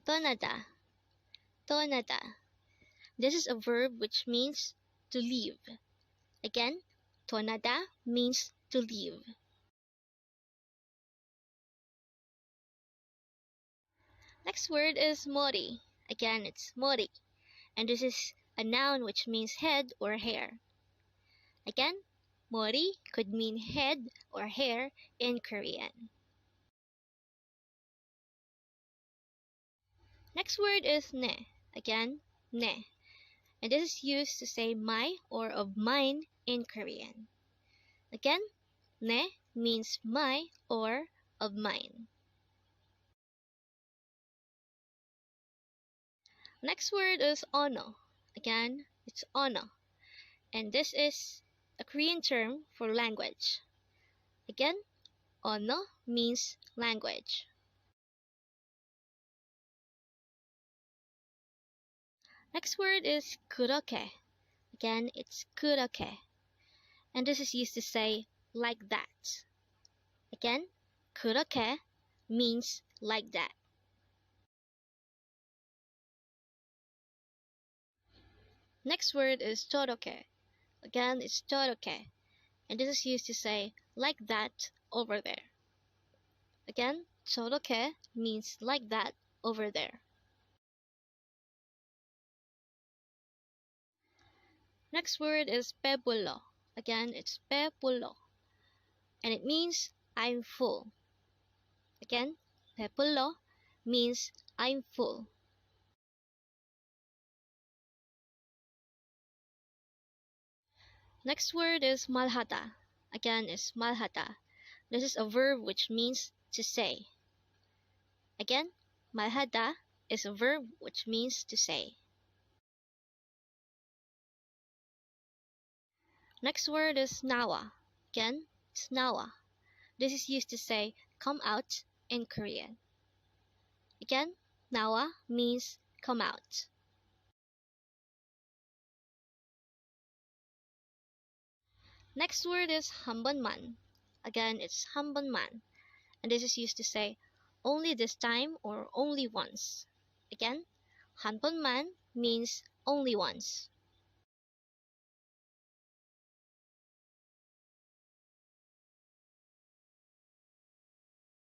떠나다, 떠나다. This is a verb which means to leave. Again, 떠나다 means to leave. Next word is mori. Again, it's mori. And this is a noun which means head or hair. Again, mori could mean head or hair in Korean. Next word is ne. Again, ne. And this is used to say my or of mine in Korean. Again, ne means my or of mine. Next word is ono. Again, it's ono. And this is a Korean term for language. Again, ono means language. Next word is 그렇게. Again, it's 그렇게. And this is used to say like that. Again, 그렇게 means like that. Next word is 저렇게. Again, it's 저렇게. And this is used to say like that over there. Again, 저렇게 means like that over there. Next word is 배불러. Again, it's 배불러. And it means I'm full. Again, 배불러 means I'm full. Next word is 말하다. Again, it's 말하다. This is a verb which means to say. Again, 말하다 is a verb which means to say. Next word is 나와. Again, it's 나와. This is used to say come out in Korean. Again, 나와 means come out. Next word is 한 번만. Again, it's 한 번만. And this is used to say only this time or only once. Again, 한 번만 means only once.